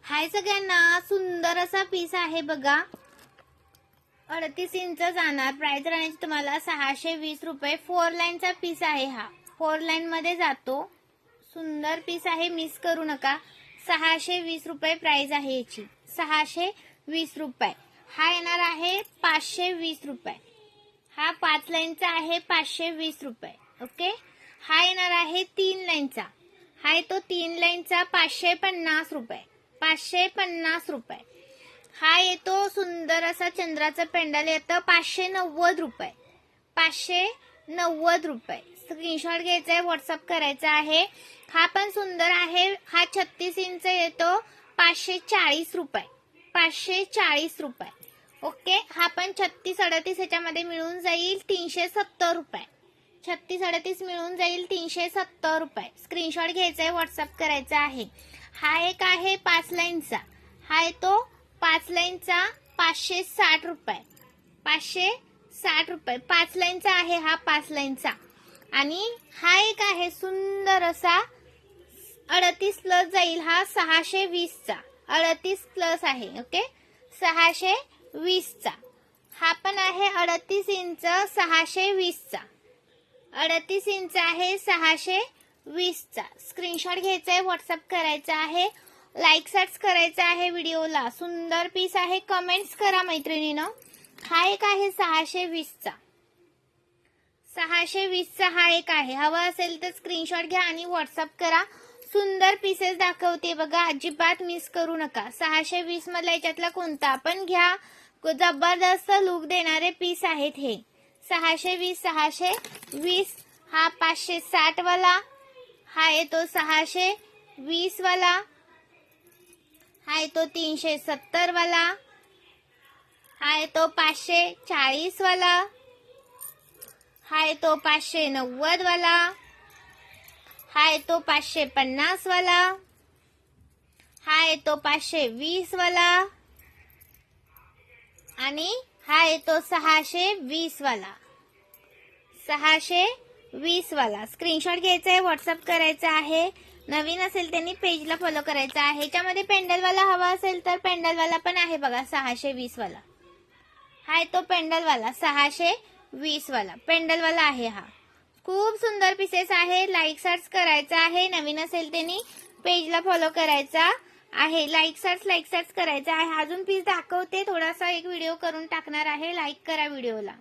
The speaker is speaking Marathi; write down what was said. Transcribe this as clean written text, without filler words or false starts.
हाय सगळ्यांना, सुंदर असा पीस आहे बघा. 38 इंच जाणार. प्राइस राहण्याची तुम्हाला 620 रुपये. 4 लाईनचा पीस आहे हा. 4 लाईन मध्ये जातो. सुंदर पीस आहे, मिस करू नका. 620 रुपये प्राइस आहे याची. 620 रुपये. हा येणार आहे 520 रुपये. हा 5 लाईनचा आहे 520 रुपये. ओके. हा येणार आहे 3 लाईनचा. हा तो 3 लाईनचा 550 रुपये. 550 रुपये. हा येतो सुंदर असा चंद्राचा पेंडल येतं 590 रुपये. 590 रुपये. स्क्रीनशॉट घ्यायचा आहे, व्हॉट्सअप करायचा आहे. हा पण सुंदर आहे. हा 36 इंच येतो 540 रुपये. 540 रुपये. ओके. हा पण 36-38 ह्याच्यामध्ये मिळून जाईल 370 रुपये. 36-38 मिळून जाईल 370 रुपये. स्क्रीनशॉट घ्यायचा आहे, व्हॉट्सअप करायचा आहे. हा एक आहे 5 लाईनचा. हा येतो 5 लाईनचा 560 रुपये. 560 रुपये. 5 लाईनचा आहे हा. 5 लाईनचा. आणि हा एक आहे सुंदर असा 38 प्लस जाईल हा 620 चा. 38 प्लस आहे. ओके. 620 चा. हा पण आहे 38 इंच 620 चा. 38 इंच आहे 620 चा. स्क्रीनशॉट घ्यायचा आहे, व्हॉट्सअप करायचा आहे. लाईक सर्च करायचा आहे व्हिडिओला. सुंदर पीस आहे. कमेंट्स करा मैत्रिणीनं. हा एक आहे 620 चा. 620 चा हा एक आहे. हवा असेल तर स्क्रीनशॉट घ्या आणि व्हॉट्सअप करा. सुंदर पीसेस दाखवते बघा, अजिबात मिस करू नका. 620 मधला याच्यातला कोणता पण घ्या. जबरदस्त लुक देणारे पीस आहेत हे. 620. हा 560 वाला. हा येतो 620 वाला. हा येतो 370 वाला. हा येतो 540 वाला. हा येतो 590 वाला. हा येतो 550 वाला. हा येतो 520 वाला. आणि हा येतो 620 वाला. 620 वाला. स्क्रीनशॉट घ्यायचा आहे, व्हॉट्सअप करायचा आहे. नवीन असेल त्यांनी पेजला फॉलो करायचं आहे. ह्याच्यामध्ये पेंडलवाला हवा असेल तर पेंडलवाला पण आहे बघा 620 वाला. हा येतो पेंडलवाला 620 वाला. पेंडलवाला आहे हा. खूप सुंदर पीसेस आहे. लाईक सर्च करायचा आहे. नवीन असेल त्यांनी पेजला फॉलो करायचा आहे. लाईक सर्च करायचा आहे. अजून पीस दाखवते. थोडासा एक व्हिडिओ करून टाकणार आहे. लाईक करा व्हिडिओला.